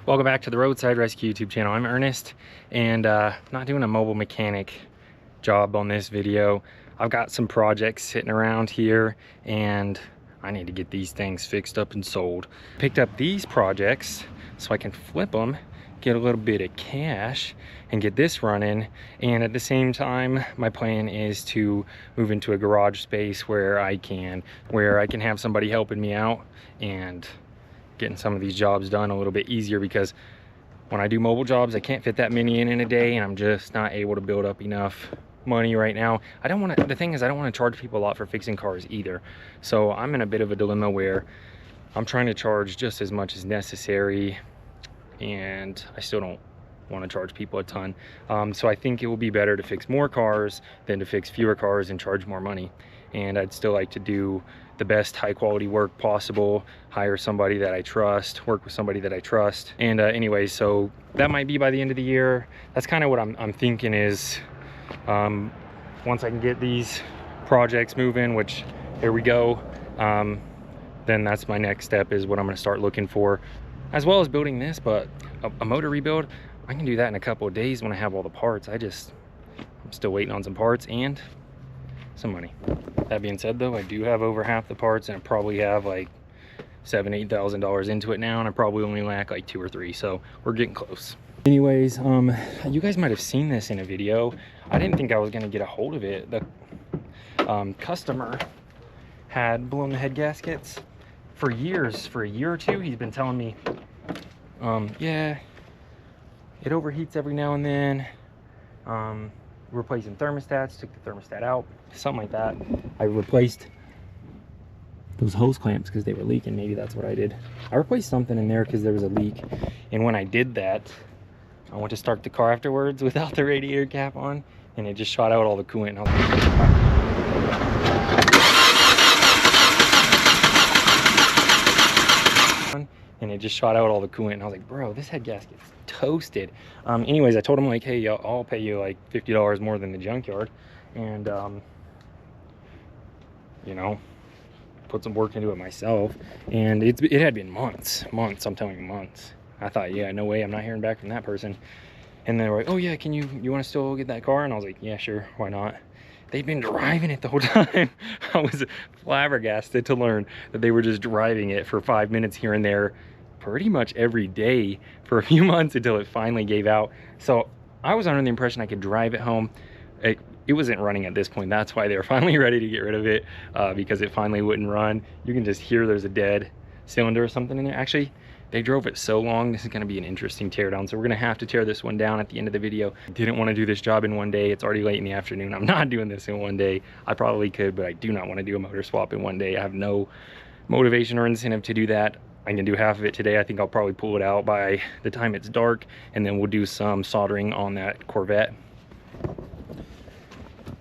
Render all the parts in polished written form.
Welcome back to the Roadside Rescue YouTube channel. I'm Ernest, and not doing a mobile mechanic job on this video. I've got some projects sitting around here, and I need to get these things fixed up and sold. Picked up these projects so I can flip them, get a little bit of cash, and get this running. And at the same time, my plan is to move into a garage space where I can have somebody helping me out and getting some of these jobs done a little bit easier, because when I do mobile jobs, I can't fit that many in a day, and I'm just not able to build up enough money right now. The thing is, I don't want to charge people a lot for fixing cars either. So I'm in a bit of a dilemma where I'm trying to charge just as much as necessary, and I still don't want to charge people a ton. So I think it will be better to fix more cars than to fix fewer cars and charge more money. And I'd still like to do the best high quality work possible, hire somebody that I trust, work with somebody that I trust. And anyway, so that might be by the end of the year. That's kind of what I'm thinking is, once I can get these projects moving, which here we go, then that's my next step, is what I'm going to start looking for, as well as building this. But a motor rebuild, I can do that in a couple of days when I have all the parts. I'm still waiting on some parts and some money. That being said though, I do have over half the parts, and I probably have like $7,000-8,000 into it now, and I probably only lack like 2 or 3, so we're getting close. Anyways, you guys might have seen this in a video. I didn't think I was gonna get a hold of it. The customer had blown the head gaskets for years. For a year or two, he's been telling me, yeah, it overheats every now and then. Replacing thermostats, took the thermostat out, something like that. I replaced those hose clamps because they were leaking. Maybe that's what I did. I replaced something in there because there was a leak, and when I did that, I went to start the car afterwards without the radiator cap on, and it just shot out all the coolant. And I was like, bro, this head gasket's toasted. Anyways, I told him, like, hey, I'll pay you like $50 more than the junkyard, and you know, put some work into it myself. And it had been months, I'm telling you, months. I thought, yeah, no way, I'm not hearing back from that person. And they were like, oh yeah, you want to still get that car? And I was like, yeah, sure, why not? They'd been driving it the whole time. I was flabbergasted to learn that they were just driving it for 5 minutes here and there pretty much every day for a few months until it finally gave out. So I was under the impression I could drive it home. It wasn't running at this point. That's why they were finally ready to get rid of it, because it finally wouldn't run. You can just hear there's a dead cylinder or something in there. Actually, they drove it so long. This is going to be an interesting teardown. So we're going to have to tear this one down at the end of the video. Didn't want to do this job in one day. It's already late in the afternoon. I'm not doing this in one day. I probably could, but I do not want to do a motor swap in one day. I have no motivation or incentive to do that. I can do half of it today. I think I'll probably pull it out by the time it's dark, and then we'll do some soldering on that Corvette.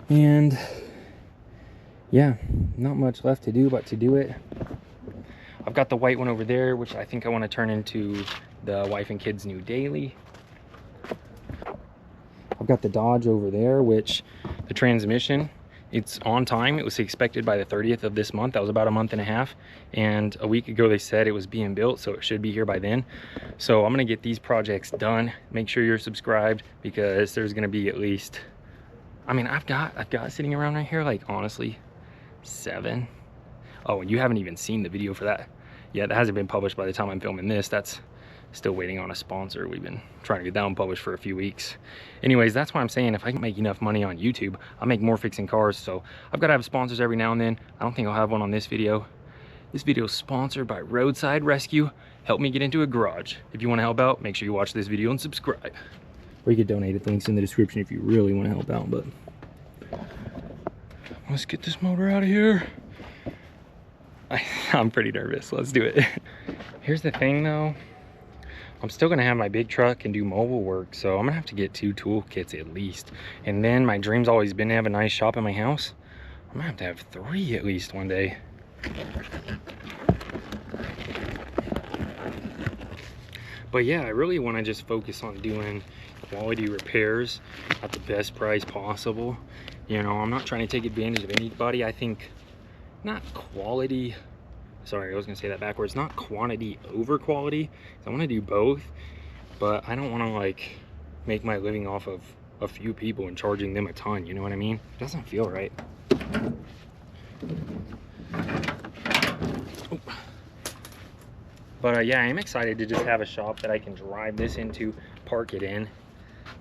And yeah, not much left to do but to do it. I've got the white one over there, which I think I want to turn into the wife and kids' new daily. I've got the Dodge over there, which the transmission, it's on time. It was expected by the 30th of this month. That was about a month and a half, and a week ago they said it was being built, so it should be here by then. So I'm gonna get these projects done. Make sure you're subscribed, because there's gonna be at least, I mean, I've got sitting around right here, like, honestly, 7. Oh, and you haven't even seen the video for that yet. That hasn't been published by the time I'm filming this. That's still waiting on a sponsor. We've been trying to get that one published for a few weeks. Anyways, that's why I'm saying, if I can make enough money on YouTube, I'll make more fixing cars. So I've got to have sponsors every now and then. I don't think I'll have one on this video. This video is sponsored by Roadside Rescue. Help me get into a garage. If you want to help out, make sure you watch this video and subscribe. Or you could donate it. Links in the description if you really want to help out. But let's get this motor out of here. I'm pretty nervous. Let's do it. Here's the thing though, I'm still gonna have my big truck and do mobile work, so I'm gonna have to get 2 tool kits at least. And then my dream's always been to have a nice shop in my house. I'm gonna have 3 at least one day. But yeah, I really want to just focus on doing quality repairs at the best price possible. You know, I'm not trying to take advantage of anybody. I think not quality, sorry, I was gonna say that backwards, not quantity over quality. So I want to do both, but I don't want to like make my living off of a few people and charging them a ton, you know what I mean? It doesn't feel right. Oh. But yeah, I am excited to just have a shop that I can drive this into, park it in.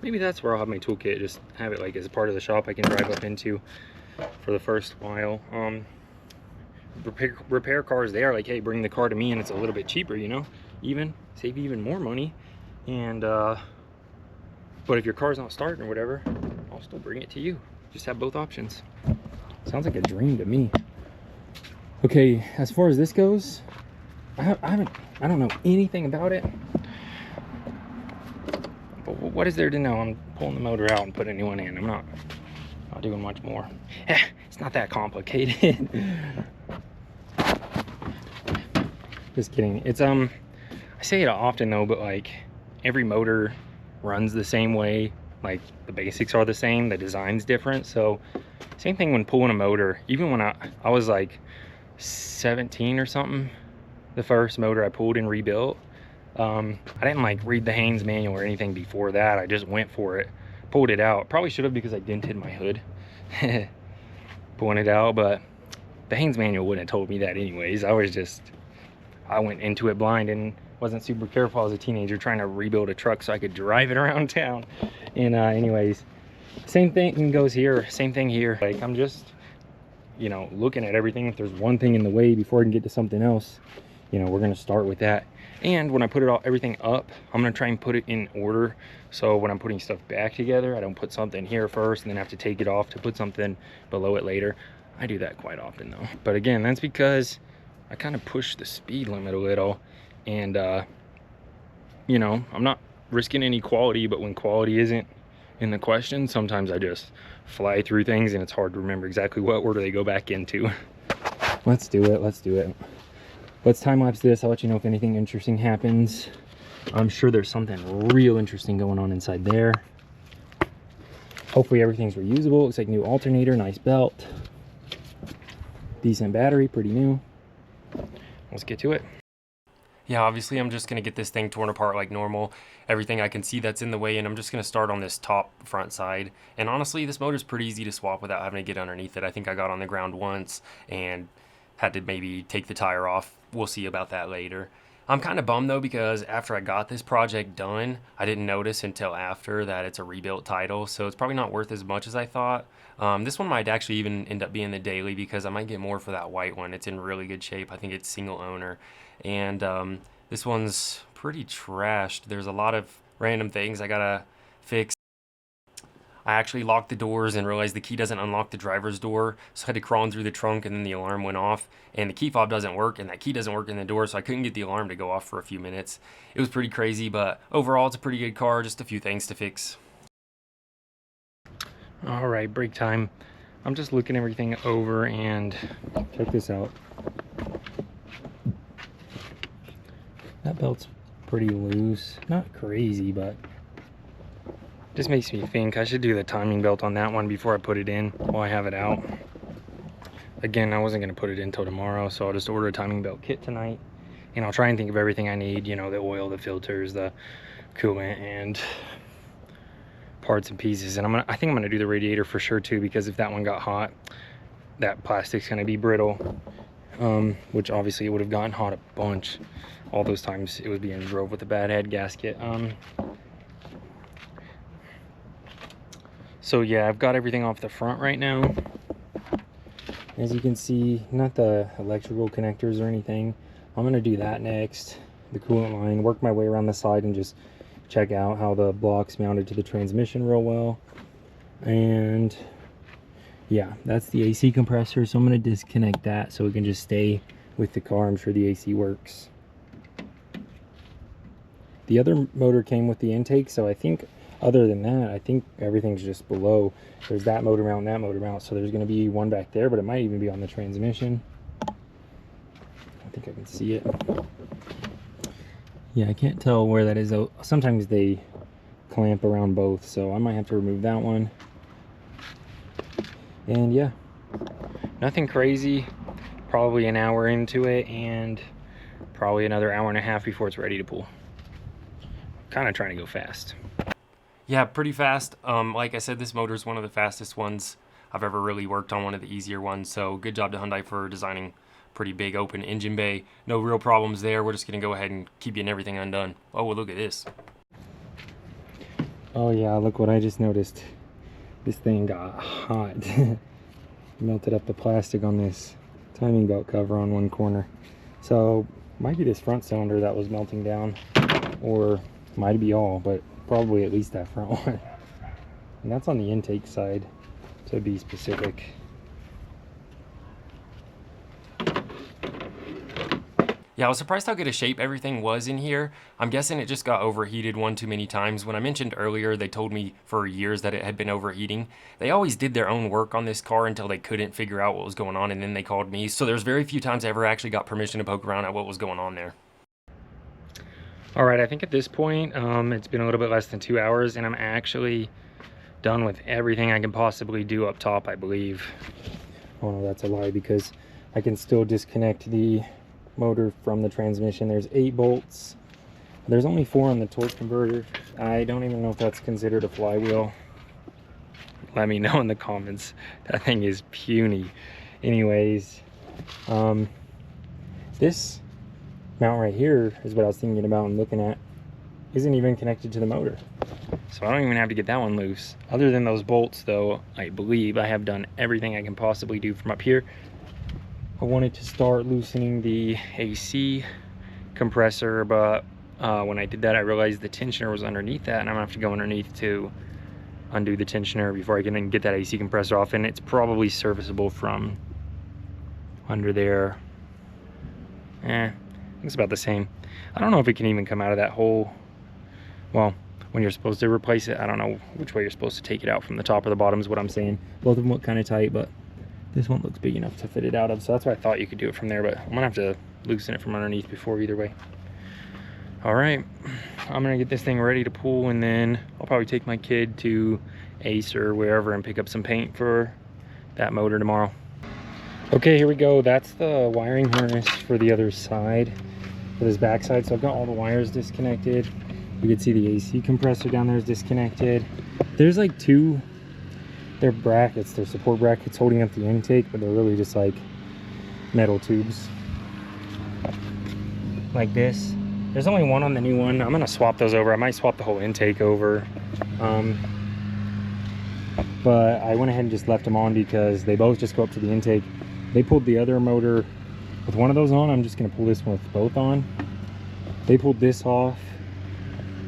Maybe that's where I'll have my toolkit, just have it like as a part of the shop I can drive up into for the first while. Repair cars, they are like, hey, bring the car to me and it's a little bit cheaper, you know, even save you even more money. And but if your car's not starting or whatever, I'll still bring it to you. Just have both options. Sounds like a dream to me. Okay, as far as this goes, I don't know anything about it. But what is there to know? I'm pulling the motor out and putting a new one in. I'm not doing much more. It's not that complicated. Just kidding. It's I say it often though, but like every motor runs the same way. Like the basics are the same, the design's different. So same thing when pulling a motor. Even when I was like 17 or something, the first motor I pulled and rebuilt, I didn't like read the Haynes manual or anything before that. I just went for it, pulled it out. Probably should have, because I dented my hood pulling it out, but the Haynes manual wouldn't have told me that anyways. I went into it blind and wasn't super careful as a teenager trying to rebuild a truck so I could drive it around town. And anyways, same thing goes here, same thing here. Like I'm just, you know, looking at everything. If there's one thing in the way before I can get to something else, you know, we're gonna start with that. And when I put everything up, I'm gonna try and put it in order. So when I'm putting stuff back together, I don't put something here first and then have to take it off to put something below it later. I do that quite often though. But again, that's because I kind of push the speed limit a little. And you know, I'm not risking any quality, but when quality isn't in the question, sometimes I just fly through things and it's hard to remember exactly what order they go back into. Let's do it. Let's time lapse this. I'll let you know if anything interesting happens. I'm sure there's something real interesting going on inside there. Hopefully everything's reusable. Looks like new alternator, nice belt, decent battery, pretty new. Let's get to it. Yeah, obviously I'm just going to get this thing torn apart like normal. Everything I can see that's in the way, and I'm just going to start on this top front side. And honestly, this motor's pretty easy to swap without having to get underneath it. I think I got on the ground once and had to maybe take the tire off. We'll see about that later. I'm kind of bummed though, because after I got this project done, I didn't notice until after that it's a rebuilt title, so it's probably not worth as much as I thought. This one might actually even end up being the daily, because I might get more for that white one. It's in really good shape. I think it's single owner. And this one's pretty trashed. There's a lot of random things I gotta fix. I actually locked the doors and realized the key doesn't unlock the driver's door, so I had to crawl in through the trunk, and then the alarm went off, and the key fob doesn't work, and that key doesn't work in the door, so I couldn't get the alarm to go off for a few minutes. It was pretty crazy, but overall it's a pretty good car, just a few things to fix. All right, break time. I'm just looking everything over, and check this out. That belt's pretty loose, not crazy, but just makes me think I should do the timing belt on that one before I put it in while I have it out. Again, I wasn't going to put it in until tomorrow, so I'll just order a timing belt kit tonight, and I'll try and think of everything I need, you know, the oil, the filters, the coolant, and parts and pieces. And I think I'm gonna do the radiator for sure too, because if that one got hot, that plastic's gonna be brittle, which obviously it would have gotten hot a bunch all those times it was being drove with a bad head gasket. So yeah, I've got everything off the front right now. As you can see, not the electrical connectors or anything. I'm gonna do that next, the coolant line, work my way around the side and just check out how the block's mounted to the transmission real well. And yeah, that's the AC compressor, so I'm going to disconnect that so it can just stay with the car. I'm sure the AC works. The other motor came with the intake, so I think other than that, I think everything's just below. There's that motor mount and that motor mount, so there's going to be one back there, but it might even be on the transmission. I think I can see it. Yeah, I can't tell where that is though. Sometimes they clamp around both, so I might have to remove that one. And yeah, nothing crazy. Probably an hour into it and probably another hour and a half before it's ready to pull. kind of trying to go fast. Yeah, pretty fast. Like I said, this motor is one of the fastest ones I've ever really worked on, one of the easier ones. So good job to Hyundai for designing pretty big open engine bay. No real problems there. We're just gonna go ahead and keep getting everything undone. Oh, well, look at this. Oh yeah, look what I just noticed. This thing got hot. Melted up the plastic on this timing belt cover on one corner. So might be this front cylinder that was melting down, or might be all, but probably at least that front one. And that's on the intake side, to be specific. Yeah, I was surprised how good a shape everything was in here. I'm guessing it just got overheated one too many times. When I mentioned earlier, they told me for years that it had been overheating. They always did their own work on this car until they couldn't figure out what was going on, and then they called me. So there's very few times I ever actually got permission to poke around at what was going on there. All right, I think at this point, it's been a little bit less than 2 hours, and I'm actually done with everything I can possibly do up top, I believe. Oh no, that's a lie, because I can still disconnect the motor from the transmission. There's 8 bolts. There's only 4 on the torque converter. I don't even know if that's considered a flywheel. Let me know in the comments. That thing is puny. Anyways, this mount right here is what I was thinking about and looking at. Isn't even connected to the motor, so I don't even have to get that one loose. Other than those bolts though, I believe I have done everything I can possibly do from up here. I wanted to start loosening the AC compressor, but when I did that, I realized the tensioner was underneath that, and I'm gonna have to go underneath to undo the tensioner before I can then get that AC compressor off. And it's probably serviceable from under there. I think it's about the same. I don't know if it can even come out of that hole. Well, when you're supposed to replace it, I don't know which way you're supposed to take it out, from the top or the bottom is what I'm saying. Both of them look kind of tight, but this one looks big enough to fit it out of, so that's why I thought you could do it from there, but I'm gonna have to loosen it from underneath before either way. All right, I'm gonna get this thing ready to pull, and then I'll probably take my kid to Ace or wherever and pick up some paint for that motor tomorrow. Okay, here we go. That's the wiring harness for the other side, for this back side. So I've got all the wires disconnected. You can see the AC compressor down there is disconnected. There's like 2, they're brackets, they're support brackets holding up the intake, but they're really just like metal tubes like this. There's only 1 on the new one. I'm gonna swap those over. I might swap the whole intake over, but I went ahead and just left them on because they both just go up to the intake. They pulled the other motor with one of those on. I'm just gonna pull this one with both on. They pulled this off,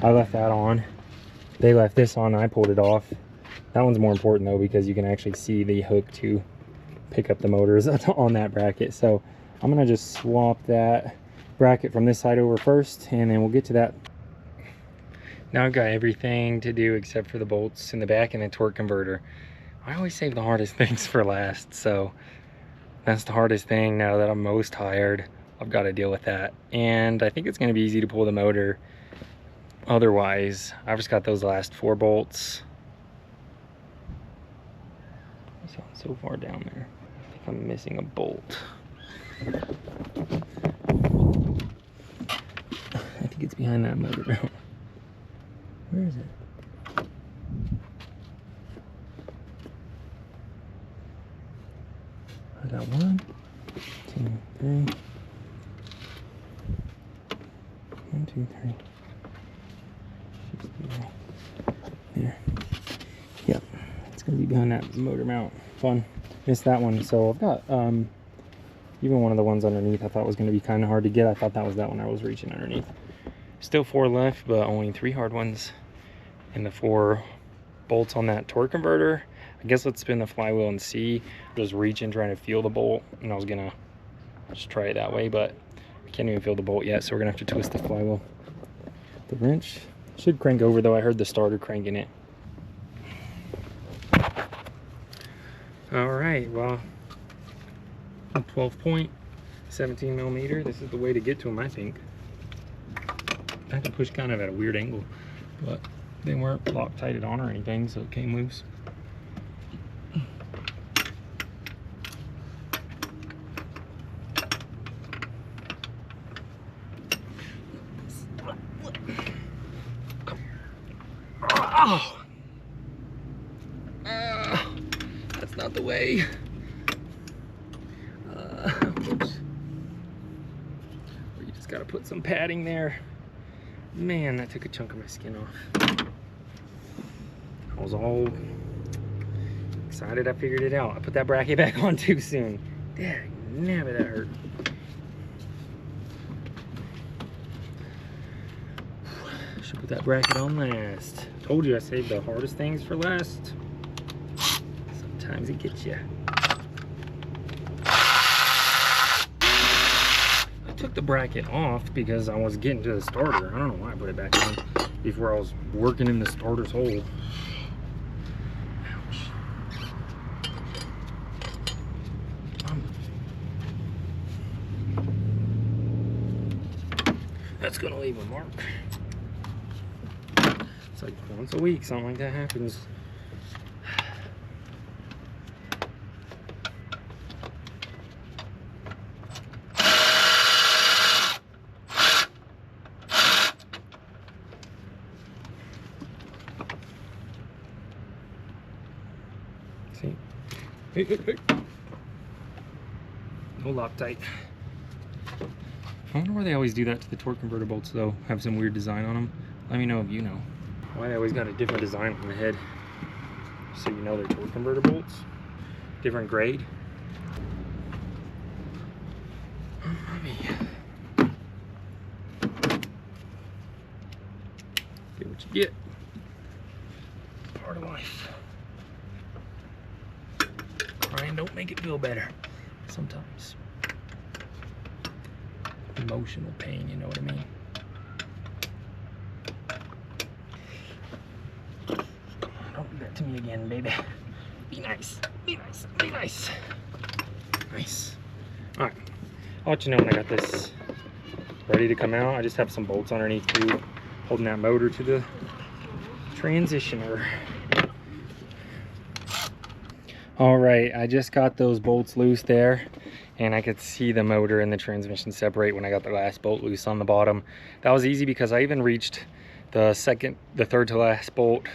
I left that on. They left this on, I pulled it off. That one's more important though, because you can actually see the hook to pick up the motors on that bracket. So I'm gonna just swap that bracket from this side over first, and then we'll get to that. Now I've got everything to do except for the bolts in the back and the torque converter. I always save the hardest things for last, so that's the hardest thing. Now that I'm most tired, I've got to deal with that. And I think it's gonna be easy to pull the motor. Otherwise, I've just got those last 4 bolts. So far down there, I think I'm missing a bolt. I think it's behind that motor mount. Where is it? I got 1, 2, 3. 1, 2, 3. There. Yep, it's gonna be behind that motor mount. Fun. Missed that one. So I've got even one of the ones underneath I thought was going to be kind of hard to get. I thought that was that one I was reaching underneath. Still 4 left, but only 3 hard ones, and the 4 bolts on that torque converter. I guess let's spin the flywheel and see. Just reaching, trying to feel the bolt, and I was gonna just try it that way, but I can't even feel the bolt yet, so we're gonna have to twist the flywheel. The wrench should crank over though. I heard the starter cranking it. All right, well, 12 point, 17 millimeter. This is the way to get to them, I think. I had to push kind of at a weird angle, but they weren't Loctited on or anything, so it came loose. Oh! That's not the way. Oops. You just gotta put some padding there. Man, that took a chunk of my skin off. I was all excited I figured it out. I put that bracket back on too soon. Dang, never that hurt. Should put that bracket on last. Told you I saved the hardest things for last. Sometimes it gets you. I took the bracket off because I was getting to the starter. I don't know why I put it back on before I was working in the starter's hole. Ouch. That's gonna leave a mark. It's like once a week something like that happens. See? Hey, hey, hey. No Loctite. I wonder why they always do that to the torque converter bolts though. Have some weird design on them. Let me know if you know. Why they always got a different design on the head. So you know they're torque converter bolts. Different grade. Get what you get. Part of life. Crying don't make it feel better. Sometimes. Emotional pain, you know what I mean? Come on, don't do that to me again, baby. Be nice, be nice, be nice. Nice. Alright, I'll let you know when I got this ready to come out. I just have some bolts underneath too, holding that motor to the transitioner. Alright, I just got those bolts loose there, and I could see the motor and the transmission separate when I got the last bolt loose on the bottom. That was easy because I even reached the third to last bolt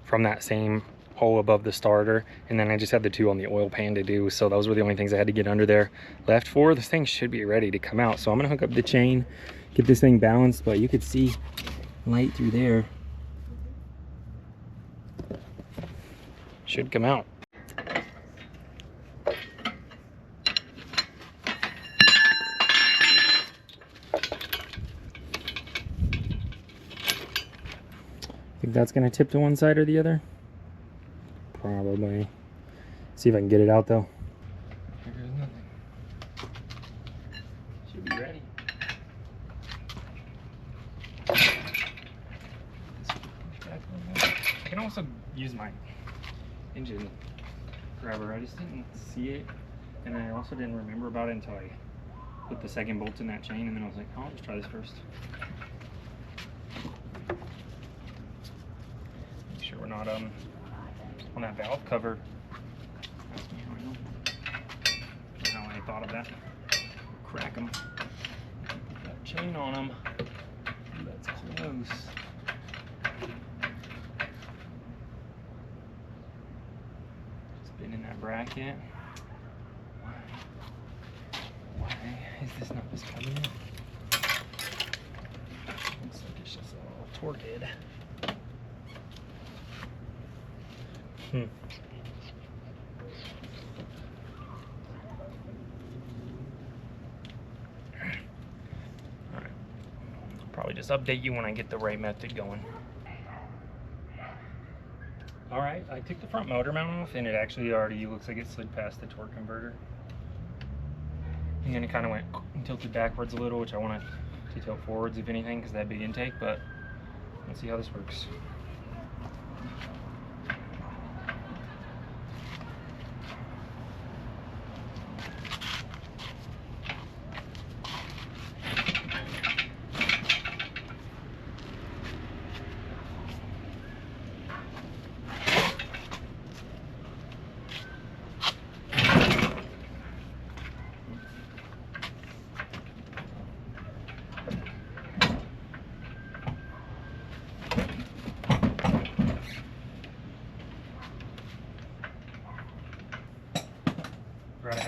from that same hole above the starter, and then I just had the two on the oil pan to do, so those were the only things I had to get under there left for. This thing should be ready to come out, so I'm gonna hook up the chain, get this thing balanced, but you could see light through there. Should come out. Think that's gonna tip to one side or the other? Probably. See if I can get it out though. There's nothing. Should be ready. I can also use my engine grabber. I just didn't see it, and I also didn't remember about it until I put the second bolt in that chain, and then I was like, oh, let's try this first. Make sure we're not on that valve cover. That's me, I know. I don't know how I thought of that. Crack them. Put that chain on them. That's close. Spin in that bracket. Why is this not just coming in? Looks like it's just a little torqued. Alright. Probably just update you when I get the right method going. Alright, I took the front motor mount off, and it actually already looks like it slid past the torque converter. And then it kind of went and tilted backwards a little, which I want to tilt forwards if anything, because that big intake, but let's see how this works.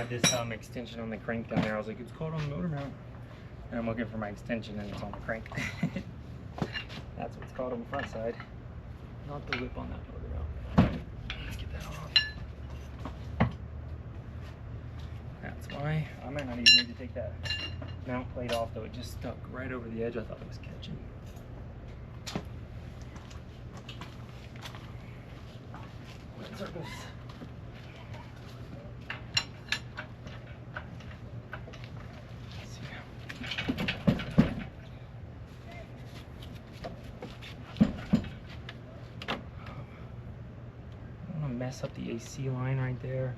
had this extension on the crank down there. I was like, it's called on the motor mount. And I'm looking for my extension and it's on the crank. That's what's called on the front side. Not the lip on that motor mount. Let's get that off. That's why I might not even need to take that mount plate off though. It just stuck right over the edge. I thought it was catching. Circles. Mess up the AC line right there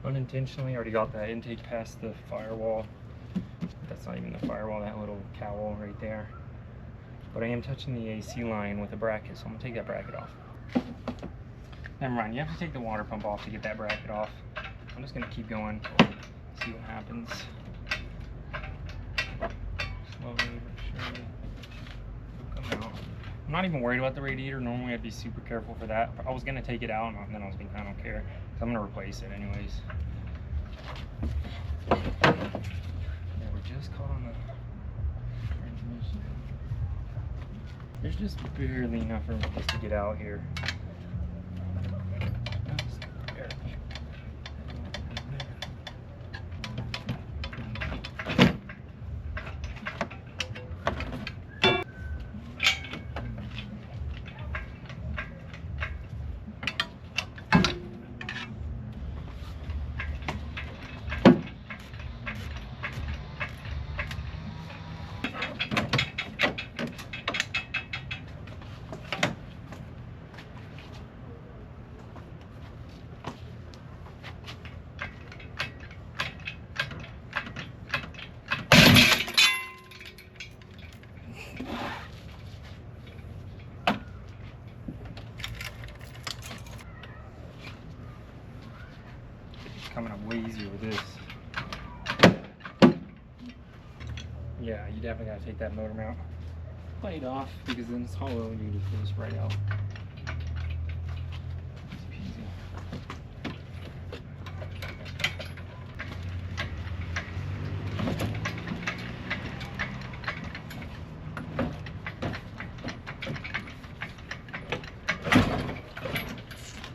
unintentionally. Already got that intake past the firewall. That's not even the firewall, that little cowl right there. But I am touching the AC line with a bracket, so I'm gonna take that bracket off. Never mind, you have to take the water pump off to get that bracket off. I'm just gonna keep going, see what happens. Slowly but surely. It'll come out. I'm not even worried about the radiator. Normally I'd be super careful for that. I was gonna take it out and then I was thinking I don't care. So I'm gonna replace it anyways. Yeah, we're just caught on the transmission. There's just barely enough room for this to get out here. Coming up way easier with this. Yeah, you definitely gotta take that motor mount plate off because then it's hollow and you just pull this right out. Easy peasy.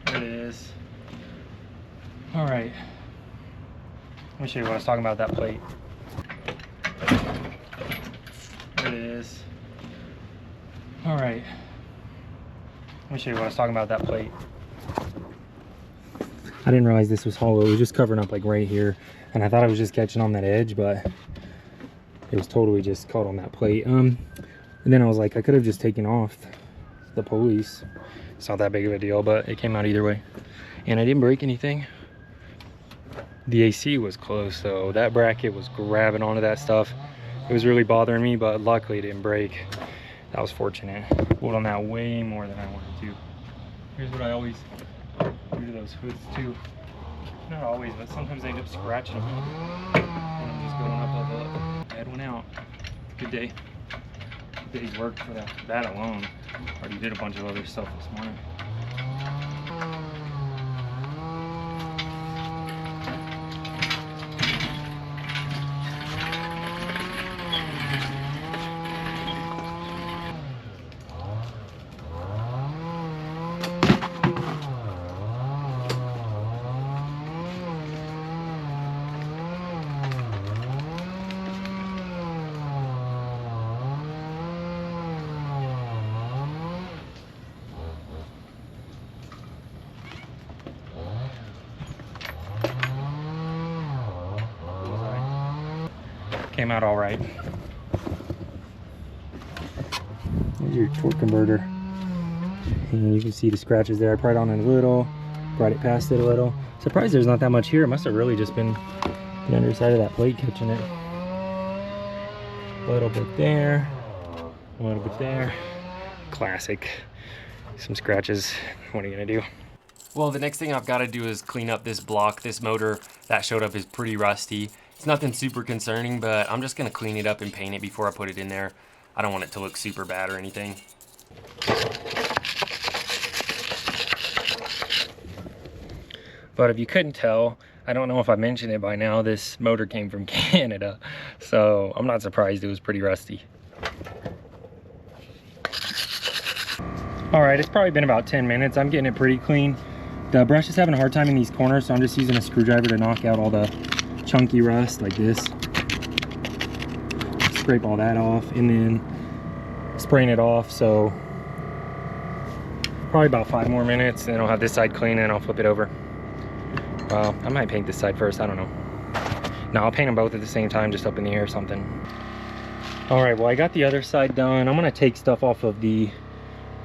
There it is. All right. Let me show you what I was talking about, that plate. There it is. All right. Let me show you what I was talking about, that plate. I didn't realize this was hollow. It was just covering up like right here. And I thought I was just catching on that edge, but it was totally just caught on that plate. And then I was like, I could have just taken off the police. It's not that big of a deal, but it came out either way. And I didn't break anything. The AC was close, so that bracket was grabbing onto that stuff. It was really bothering me, but luckily it didn't break. That was fortunate. Pulled on that way more than I wanted to. Here's what I always do to those hoods too. Not always, but sometimes I end up scratching them. And I'm just going up like a bad one out. Good day. Good day's work for that alone. Already did a bunch of other stuff this morning. Came out all right. There's your torque converter. And you can see the scratches there. I pried on it a little, brought it past it a little. Surprised there's not that much here. It must have really just been the underside of that plate catching it. A little bit there, a little bit there. Classic. Some scratches. What are you gonna do? Well, the next thing I've got to do is clean up this block. This motor that showed up is pretty rusty. It's nothing super concerning, but I'm just going to clean it up and paint it before I put it in there. I don't want it to look super bad or anything. But if you couldn't tell, I don't know if I mentioned it by now, this motor came from Canada, so I'm not surprised it was pretty rusty. All right, it's probably been about 10 minutes. I'm getting it pretty clean. The brush is having a hard time in these corners, so I'm just using a screwdriver to knock out all the chunky rust like this. Scrape all that off and then spraying it off. So probably about 5 more minutes, and then I'll have this side clean and I'll flip it over. Well, I might paint this side first, I don't know. No, I'll paint them both at the same time, just up in the air or something. All right, well, I got the other side done. I'm gonna take stuff off of the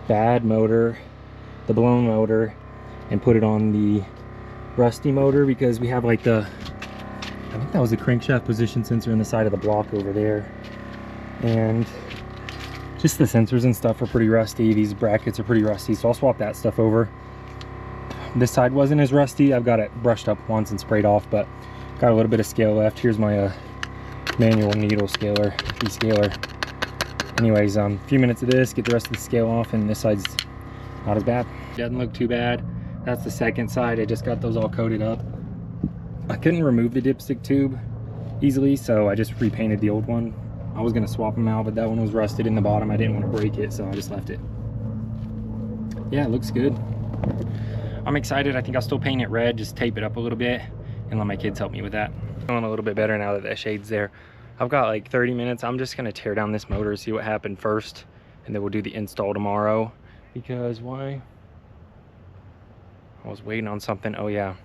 bad motor, the blown motor, and put it on the rusty motor, because we have like the, I think that was the crankshaft position sensor in the side of the block over there, and just the sensors and stuff are pretty rusty. These brackets are pretty rusty, so I'll swap that stuff over. This side wasn't as rusty. I've got it brushed up once and sprayed off, but got a little bit of scale left. Here's my manual needle scaler, descaler. Anyways, a few minutes of this, get the rest of the scale off, and this side's not as bad. Doesn't look too bad. That's the second side. I just got those all coated up. I couldn't remove the dipstick tube easily, so I just repainted the old one. I was gonna swap them out, but that one was rusted in the bottom. I didn't want to break it, so I just left it. Yeah, it looks good. I'm excited. I think I'll still paint it red, just tape it up a little bit, and let my kids help me with that. Feeling a little bit better now that that shade's there. I've got like 30 minutes. I'm just gonna tear down this motor, see what happened first, and then we'll do the install tomorrow. Because why? I was waiting on something. Oh yeah,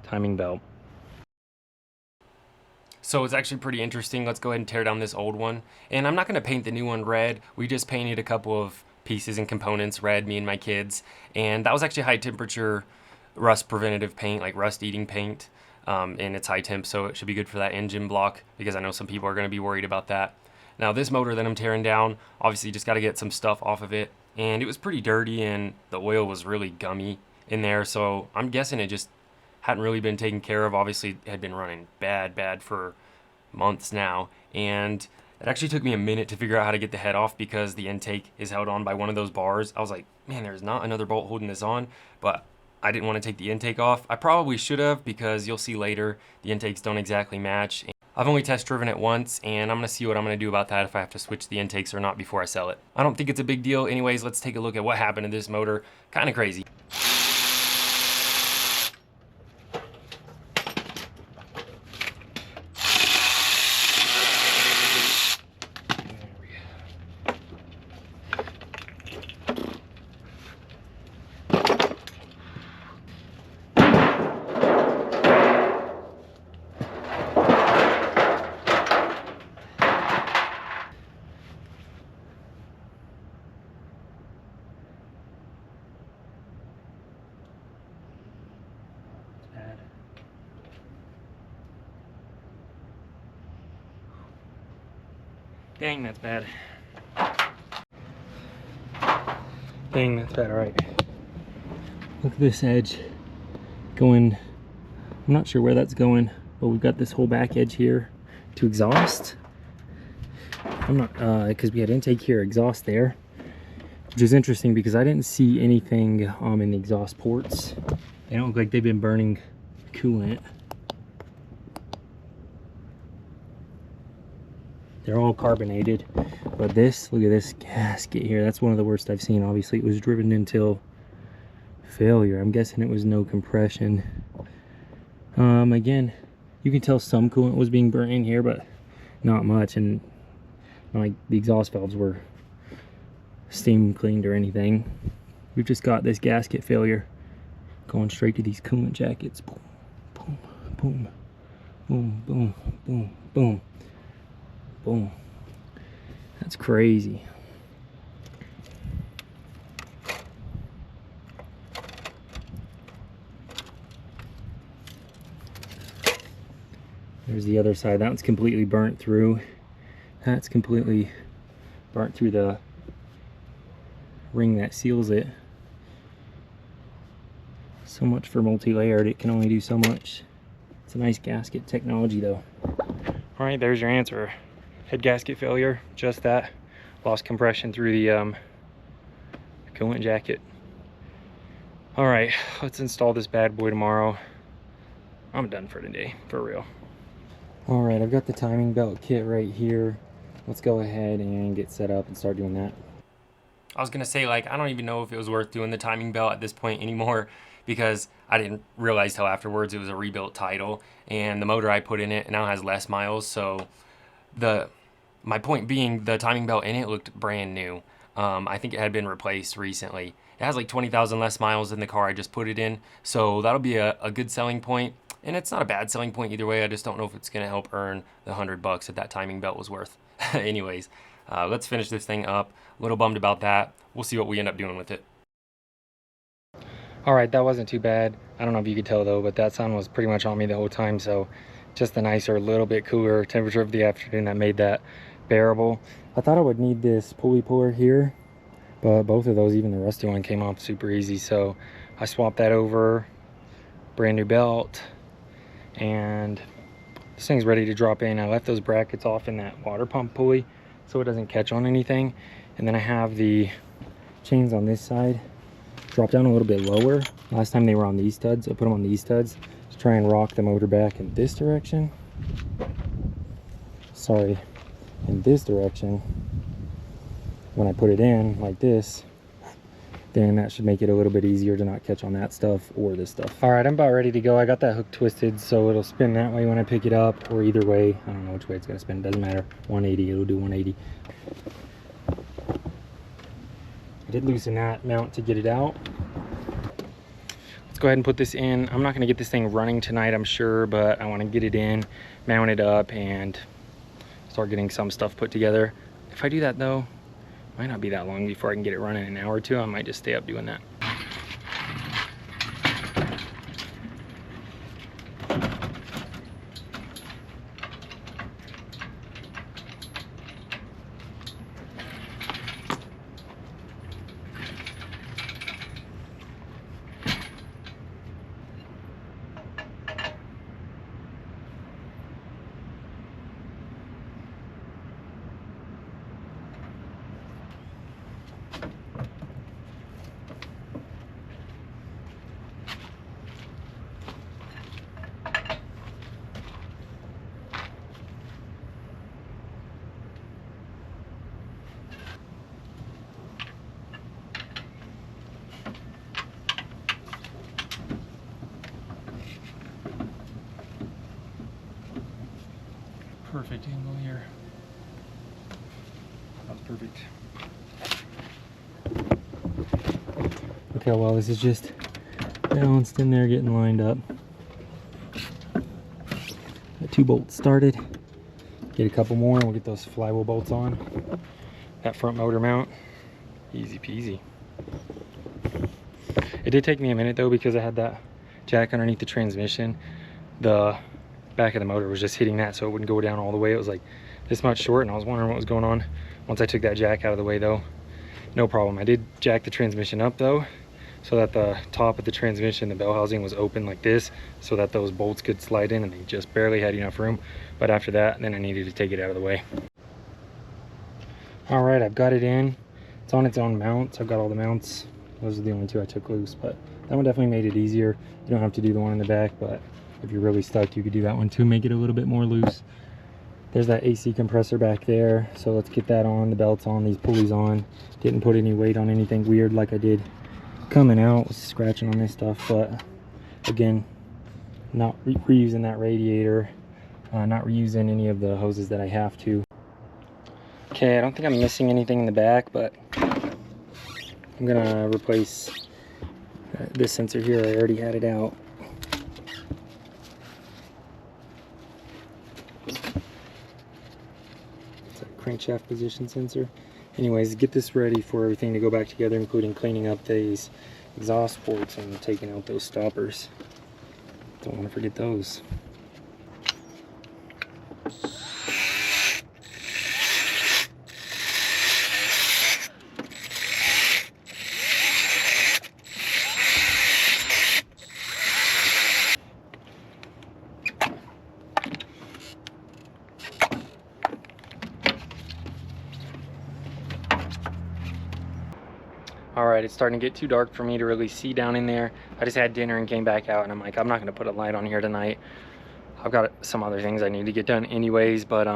timing belt. So it's actually pretty interesting. Let's go ahead and tear down this old one. And I'm not gonna paint the new one red. We just painted a couple of pieces and components red, me and my kids. And that was actually high temperature rust preventative paint, like rust eating paint. And it's high temp, so it should be good for that engine block, because I know some people are going to be worried about that. Now this motor that I'm tearing down, obviously just got to get some stuff off of it, and it was pretty dirty and the oil was really gummy in there, so I'm guessing it just hadn't really been taken care of. Obviously it had been running bad for months now, and it actually took me a minute to figure out how to get the head off, because the intake is held on by one of those bars. I was like, man, there's not another bolt holding this on, but I didn't want to take the intake off. I probably should have, because you'll see later the intakes don't exactly match. I've only test driven it once, and I'm going to see what I'm going to do about that, if I have to switch the intakes or not before I sell it. I don't think it's a big deal. Anyways, let's take a look at what happened to this motor. Kind of crazy. Dang, that's bad. Dang, that's bad. All right. Look at this edge going. I'm not sure where that's going, but we've got this whole back edge here to exhaust. I'm not, because we had intake here, exhaust there, which is interesting because I didn't see anything in the exhaust ports. They don't look like they've been burning coolant. They're all carbonated, but this, look at this gasket here. That's one of the worst I've seen. Obviously it was driven until failure. I'm guessing it was no compression. Again, you can tell some coolant was being burnt in here, but not much, and like the exhaust valves were steam cleaned or anything. We've just got this gasket failure going straight to these coolant jackets. Boom, boom, boom, boom, boom, boom, boom. Boom. That's crazy. There's the other side. That one's completely burnt through. That's completely burnt through the ring that seals it. So much for multi-layered. It can only do so much. It's a nice gasket technology though. All right, there's your answer. Head gasket failure, just that. Lost compression through the coolant jacket. All right, let's install this bad boy tomorrow. I'm done for today, for real. All right, I've got the timing belt kit right here. Let's go ahead and get set up and start doing that. I was gonna say, like, I don't even know if it was worth doing the timing belt at this point anymore, because I didn't realize till afterwards it was a rebuilt title, and the motor I put in it now has less miles. So my point being, the timing belt in it looked brand new. I think it had been replaced recently. It has like 20,000 less miles than the car I just put it in, so that'll be a good selling point. And it's not a bad selling point either way. I just don't know if it's gonna help earn the $100 that timing belt was worth. Anyways, let's finish this thing up. A little bummed about that. We'll see what we end up doing with it. All right, that wasn't too bad. I don't know if you could tell though, but that sun was pretty much on me the whole time, so just a nicer, little bit cooler temperature of the afternoon that made that bearable. I thought I would need this pulley puller here, but both of those, even the rusty one, came off super easy, so I swapped that over. Brand new belt, and this thing's ready to drop in. I left those brackets off in that water pump pulley so it doesn't catch on anything, and then I have the chains on this side drop down a little bit lower. Last time they were on these studs, I put them on these studs to try and rock the motor back in this direction. Sorry, in this direction. When I put it in like this, then that should make it a little bit easier to not catch on that stuff or this stuff. All right, I'm about ready to go. I got that hook twisted so it'll spin that way when I pick it up, or either way. I don't know which way it's gonna spin, doesn't matter. 180, it'll do 180. I did loosen that mount to get it out. Let's go ahead and put this in. I'm not gonna get this thing running tonight, I'm sure, but I wanna get it in, mount it up, and start getting some stuff put together. If I do that though, might not be that long before I can get it running. An hour or two, I might just stay up doing that. Perfect angle here. That's perfect. Look how well this is just balanced in there, getting lined up. Got 2 bolts started. Get a couple more and we'll get those flywheel bolts on. That front motor mount, easy peasy. It did take me a minute though, because I had that jack underneath the transmission. The back of the motor was just hitting that so it wouldn't go down all the way. It was like this much short, and I was wondering what was going on. Once I took that jack out of the way though, no problem. I did jack the transmission up though, so that the top of the transmission, the bell housing, was open like this, so that those bolts could slide in, and they just barely had enough room. But after that, then I needed to take it out of the way. All right, I've got it in. It's on its own mount. I've got all the mounts. Those are the only 2 I took loose, but that one definitely made it easier. You don't have to do the one in the back, but if you're really stuck, you could do that one too, make it a little bit more loose. There's that AC compressor back there, so let's get that on. The belt's on, these pulleys on. Didn't put any weight on anything weird like I did coming out, was scratching on this stuff, but again, not reusing that radiator, not reusing any of the hoses that I have to. Okay, I don't think I'm missing anything in the back, but I'm gonna replace this sensor here. I already had it out. Crankshaft position sensor. Anyways, get this ready for everything to go back together, including cleaning up these exhaust ports and taking out those stoppers. Don't want to forget those. All right, it's starting to get too dark for me to really see down in there. I just had dinner and came back out, and I'm like, I'm not gonna put a light on here tonight. I've got some other things I need to get done anyways, but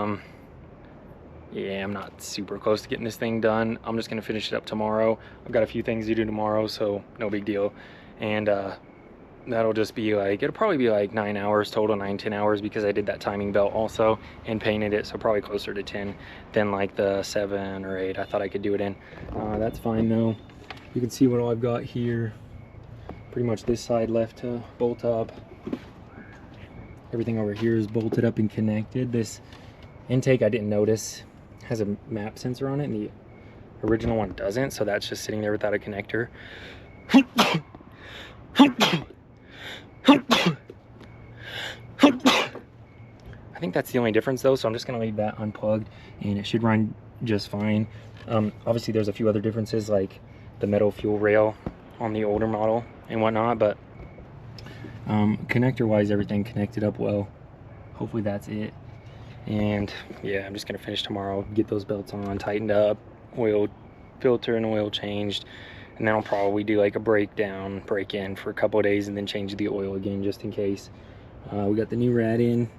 yeah, I'm not super close to getting this thing done. I'm just gonna finish it up tomorrow. I've got a few things to do tomorrow, so no big deal. And that'll just be like, it'll probably be like 9 hours total, 9-10 hours, because I did that timing belt also and painted it, so probably closer to 10 than like the 7 or 8 I thought I could do it in. That's fine though. You can see what all I've got here. Pretty much this side left to bolt up. Everything over here is bolted up and connected. This intake, I didn't notice, has a map sensor on it, and the original one doesn't, so that's just sitting there without a connector. I think that's the only difference though, so I'm just gonna leave that unplugged and it should run just fine. Obviously there's a few other differences, like the metal fuel rail on the older model and whatnot, but connector wise, everything connected up well. Hopefully that's it. And yeah, I'm just gonna finish tomorrow, get those belts on, tightened up, oil filter and oil changed, and then I'll probably do like a breakdown, break in for a couple of days, and then change the oil again just in case. We got the new rad in.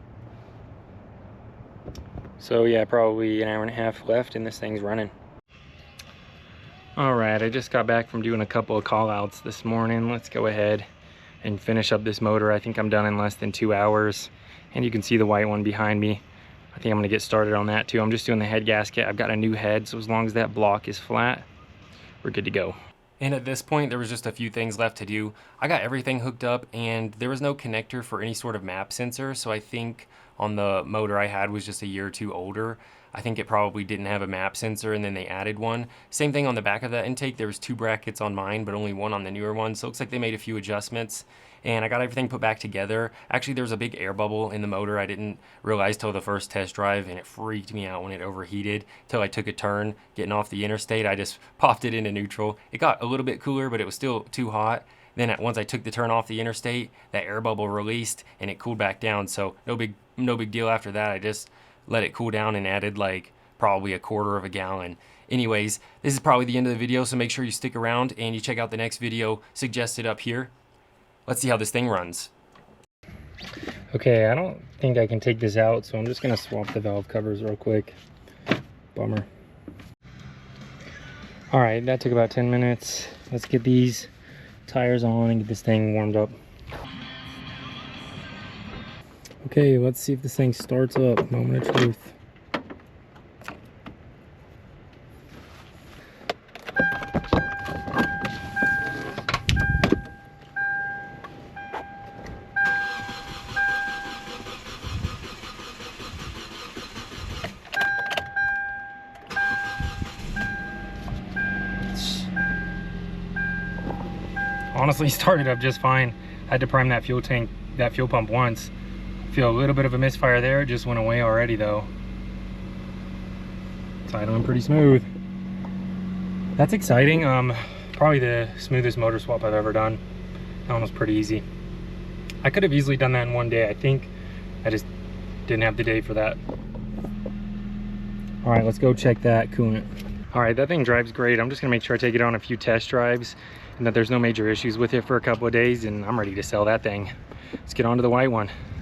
So yeah, probably an hour and a half left and this thing's running. All right, I just got back from doing a couple of call outs this morning. Let's go ahead and finish up this motor. I think I'm done in less than 2 hours. And you can see the white one behind me. I think I'm gonna get started on that too. I'm just doing the head gasket. I've got a new head, so as long as that block is flat, we're good to go. And at this point, there was just a few things left to do. I got everything hooked up and there was no connector for any sort of map sensor. So I think on the motor I had was just a year or two older. I think it probably didn't have a map sensor and then they added one. Same thing on the back of that intake. There was 2 brackets on mine, but only 1 on the newer one. So it looks like they made a few adjustments. And I got everything put back together. Actually, there's a big air bubble in the motor. I didn't realize till the first test drive, and it freaked me out when it overheated till I took a turn getting off the interstate. I just popped it into neutral. It got a little bit cooler, but it was still too hot. Then once I took the turn off the interstate, that air bubble released and it cooled back down. So no big deal after that. I just let it cool down and added like probably a 1/4 of a gallon. Anyways, this is probably the end of the video, so make sure you stick around and you check out the next video suggested up here. Let's see how this thing runs. Okay, I don't think I can take this out, so I'm just gonna swap the valve covers real quick. Bummer. All right, that took about 10 minutes. Let's get these tires on and get this thing warmed up. Okay, let's see if this thing starts up. Moment of truth. Honestly, started up just fine. I had to prime that fuel tank, that fuel pump once. Feel a little bit of a misfire there. It just went away already though. It's idling pretty smooth. That's exciting. Probably the smoothest motor swap I've ever done. That one was pretty easy. I could have easily done that in one day, I think. I just didn't have the day for that. All right, let's go check that coolant. All right, that thing drives great. I'm just gonna make sure I take it on a few test drives and that there's no major issues with it for a couple of days, and I'm ready to sell that thing. Let's get on to the white one.